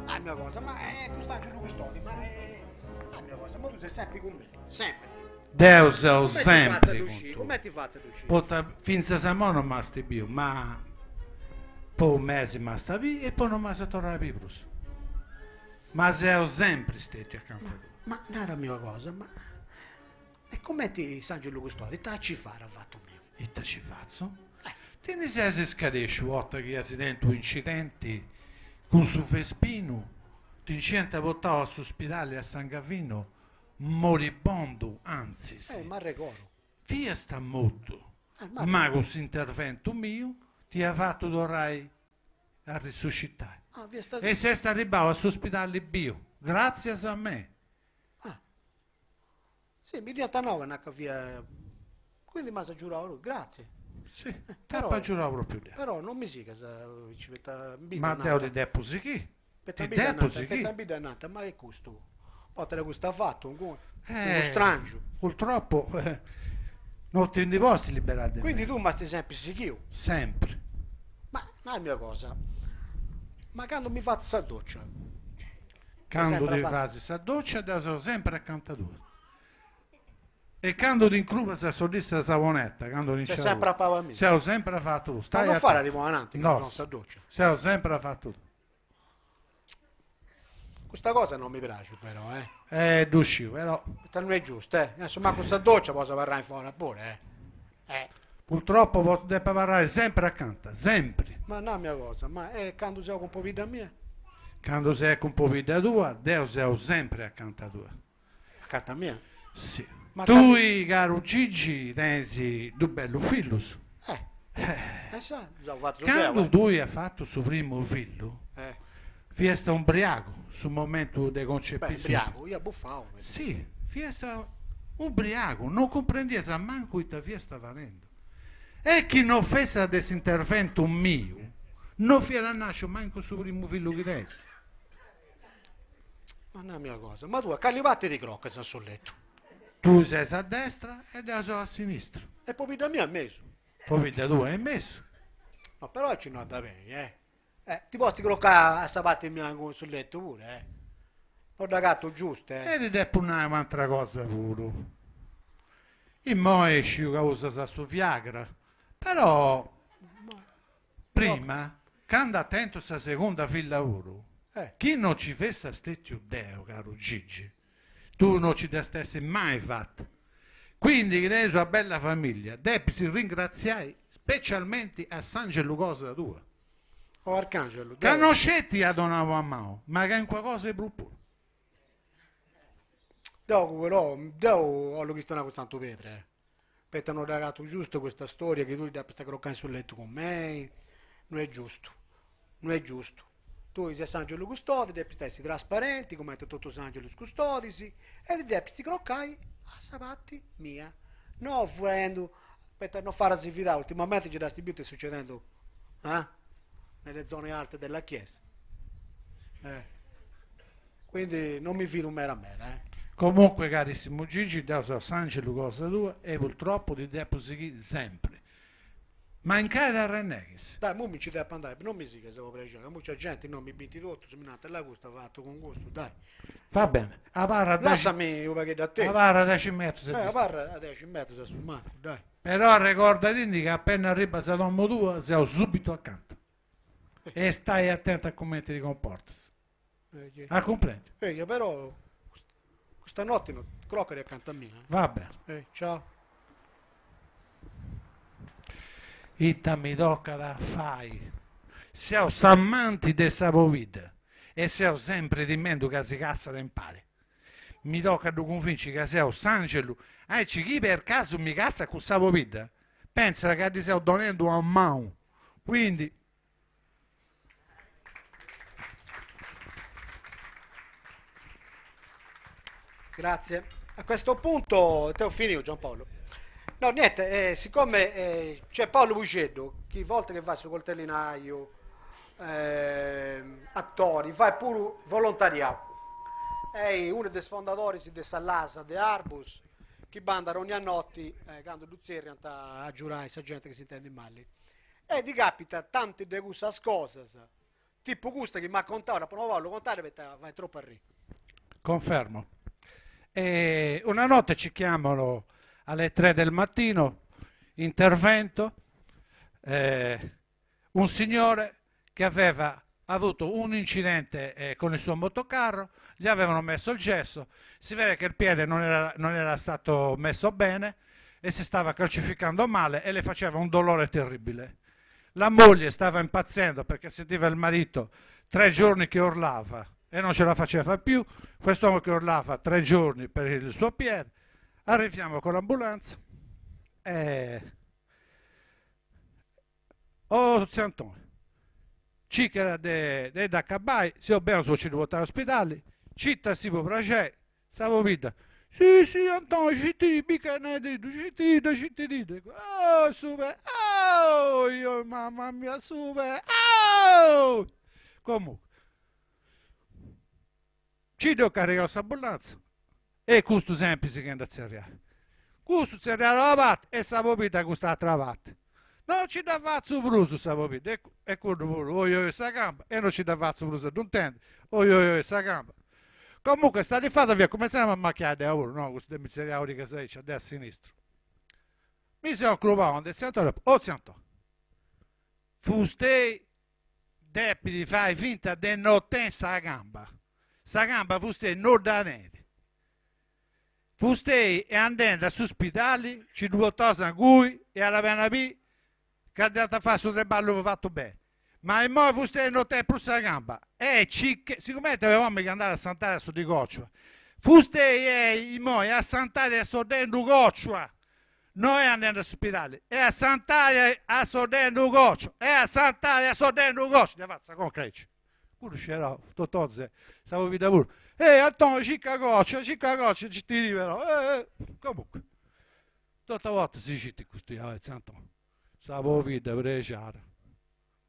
La mia cosa, ma è Costangelo Custodi, ma è la mia cosa, ma tu sei sempre con me, sempre. Deus è Come ti faccio ad sempre con uscire? tu. Come ti faccio ad uscire? Poi finza se mo non mi stai più, ma poi un mese mi sta via e poi non mi sta tornare più. Ma sei sempre stato accanto a tu. Ma non è la mia cosa, ma e come ti Sangelo Custodi? Tacci fare ha fatto mio. E te ci faccio? Te ne sei se scadesci volta che si dentro incidenti con su Vespino, ti incenta portato all'ospedale a San Gavino, moribondo, anzi sì. Ma ricordo. Via sta molto, ma ma con questo intervento mio ti ha fatto tornare a risuscitare. via sta... E sei stato arrivato all'ospedale bio, grazie a me. Sì, mi dia no che via... Quindi mi ha giurato lui, grazie. Sì, ti però- ha giurato proprio lì. Però non mi si che ci vetta Ma devo di deposi chi? per Ti deposi per chi? è nata, ma che costo? Poi te ne gusta fatto, uno Eh, strangio. Purtroppo non ti posti liberare di Quindi me. tu mi stai sempre sicuro. Sempre. Ma non è la mia cosa. Ma quando mi faccio sta doccia? Quando sempre ti fatto- fai questa doccia, devo sempre accanto a tu. E quando ti incrupa la sorrisa savonetta, quando ti C'è sempre a pava mia. sei sempre fatto tu. Ma Stai non attento. fare arrivare avanti, No, non sta doccia. sei sempre fatto tu. Questa cosa non mi piace però, D'uscì, però Questa non è giusto, Adesso ma questa doccia posso parlare in fuori pure, purtroppo devi parlare sempre accanto, sempre. Ma non è la mia cosa, ma è quando sei con un po' di vita mia, Quando sei con un po' vita tua, devo sei sempre accanto a tua. accanto a mia. Sì. Ma Tu, caro Gigi, teni due bello figlio. Sa, ho fatto Quando su tu hai fatto suo primo figlio, fiesta ubriaco sul momento di Beh, concezione. briaco, io buffavo. Sì, fiesta ubriaco, non comprendi a manco che fiesta venendo. E chi non fece disintervento mio, non fiera nasce manco suo primo figlio che adesso. Ma non è la mia cosa, ma tu a calivatti di crocca sei sul letto. Tu sei a destra e io a sinistra. E poi vita mia ha messo. Poi figlia tua hai messo. No, però ci non da bene, ti posti croccare a sapati mia sul letto pure, Non da gatto giusto, E ti devo punare un'altra cosa pure. Il mo esci che usa su Viagra. Però, prima, quando attento sta seconda figlia lavoro, chi non ci fesse stesso Deo, caro Gigi, tu non ci stessi mai fatto. Quindi, che nella sua bella famiglia, devi ringraziare specialmente a San Gellucosa tua. O Arcangelo, Che non scetti a donavo a mano, ma che in qualcosa è brutto. Dopo però, ho lo visto con tanto Petre, perché hanno ragato giusto questa storia che tu devi stare croccando sul letto con me, non è giusto, non è giusto. Tu sei Sangelo Custodi, devi stare trasparenti, come tutto Sangelo Custodisi, e devi croccare a sapati mia. No, volendo, per non fare sfida, ultimamente ci sta più succedendo, nelle zone alte della chiesa. Quindi non mi fido mera mera, Comunque, carissimo Gigi, da San Gellucosa tua e purtroppo ti devo seguire sempre. Mancare da Renegis. Dai, mo mi ci devo andare, non mi si che stavo pregando, mucha gente non mi binti tutto, se mi nate la gusta fatto con gusto, dai. Va bene, a barra 10 Lasciami un pacchetto a te. a barra 10 metri. Se La ti- barra a 10 metri sul mare, dai. Però ricordati che appena arriva la donna tua, sei subito accanto. E stai attento a come ti comporti. A comprendi? Però questa notte non croccare accanto a me. Va bene. Ciao. Ita mi tocca da fai. Siamo amanti di questa vita e siamo sempre di meno che si cassa in pare. Mi tocca di convincere che siamo Sangelo. C'è chi per caso mi cassa con questa vita? Pensa che ti stiamo donando a mano. Quindi, Grazie. A questo punto te ho finito Giampaolo. No, niente, siccome c'è Paolo Buceddo, che volta che fa su coltellinaio, attori, fa pure volontariato. È uno dei fondatori di Sallasa, di Arbus, chi banda ogni notti, quando Duzzieri a giurare questa gente che si intende male. E ti capita tante di queste cose, tipo questa che mi ha contato, dopo non voglio contare perché vai troppo a ri. Confermo. E una notte ci chiamano alle 3 del mattino, intervento, un signore che aveva avuto un incidente con il suo motocarro, gli avevano messo il gesso, si vede che il piede non era stato messo bene e si stava calcificando male e le faceva un dolore terribile. La moglie stava impazzendo perché sentiva il marito 3 giorni che urlava e non ce la faceva più, quest'uomo che urlava 3 giorni per il suo piede. Arriviamo con l'ambulanza e... Oh, zio Antonio, Cicera de da Cabai, se abbiamo suo ci vuotare all'ospedale, città si può piacere, stavo vita. Sì, sì, Antonio, ci ti mica ne dico, ci ti dico. Oh, super, oh, io, mamma mia, super, oh! Comunque, ci devo caricare questa ambulanza e questo semplice che andate a zerriare. Questo zerriare la parte e stavo vita questa altra parte. Non ci dà fazzo bruso, stavo vita, e quello pure, oi oi, sta gamba, e non ci dà fazzo bruso, non tende, oi oi, sta gamba. Comunque sta di fatto via, cominciamo a macchiare a uno, no? Queste miserie che sei, c'è a destra e a sinistra. Mi sono occupato del centro, oh centro, fuste deppi fai finta di non tenere sta gamba fuste non da niente. Fuste e andando all'ospedale, ci due cose a cui e alla pena B, che ha dato a fare sul reballo fatto bene. Ma il mo fuste non te più sta gamba. Siccome avevamo che andare a santare su di Goccia, fuste e il mo a santare a sordendo Goccia. Noi andiamo all'ospedale, e a santare a sordendo Goccia, e a santare a sordendo Goccia. Ne faccia con crecci. Pure c'era, Totozze, stavo vita pure. Antonio, cicca Goccia, ci ti libero. Comunque, tutta volta si dice così, Antonio. Stavo vita per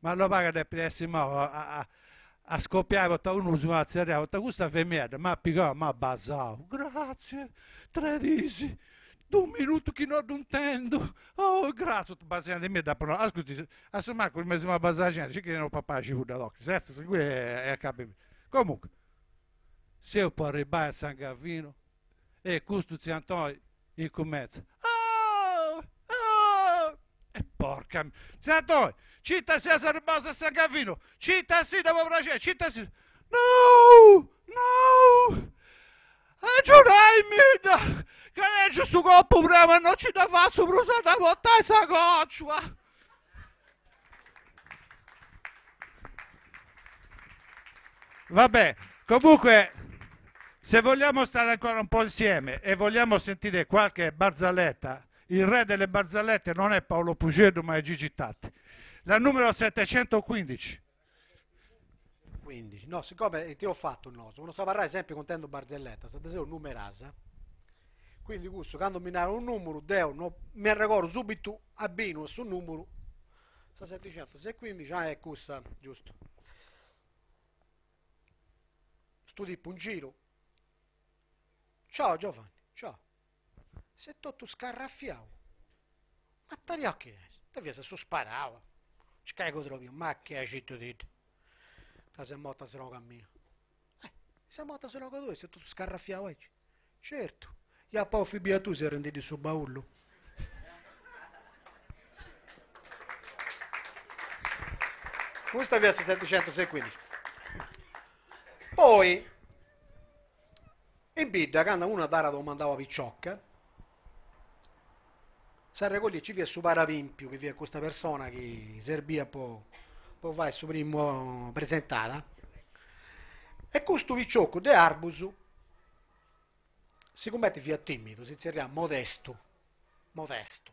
ma lo paga del pessimo a scoppiare per uno su una serie, questa femmina, ma piccolo, ma basao, grazie, 13, 2 minuti che non intendo, oh grazie, basando di me da parola, ascolti, assomma quel mese ma basagente, ci chiedono papà ci vuole l'occhio, senza qui è a capo. Comunque, se io poi arrivare a San Gavino e questo zio Antonio in commercio, e porca, zio Antonio, città sia arrivato a San Gavino, città sì, dopo piacere, città sì, no, no, giuraimi, che è giusto coppo prima, non ci da faccio brusata a votare sta goccia. Vabbè, comunque, se vogliamo stare ancora un po' insieme e vogliamo sentire qualche barzelletta, il re delle barzellette non è Paolo Pugedo ma è Gigi Tatti. La numero 715. 15. No, siccome ti ho fatto il noso, quando sto a parlare sempre contendo barzelletta, se sei un numerasa, quindi questo quando mi dà un numero, devo, no, mi ricordo subito abbino sul numero, sta 700, se 15, è questa, giusto. Studi un giro. Ciao Giovanni, ciao. Se tu scarraffiavo, ma te occhi, te via se su sparava, ci caigo troppo, ma che hai citto di te? Che sei morta se no a mia. Sei morta se no che tu, se tu scarraffiavo oggi. Certo, e poi fibbia tu si rendi di suo baullo. Questa via 715. Poi, in bidda, quando una dara domandava picciocca, si raccoglie ci via su parapimpio, che via questa persona che Serbia può fare il suo primo presentata, e questo picciocco de Arbus si commette via timido, si dice modesto, modesto.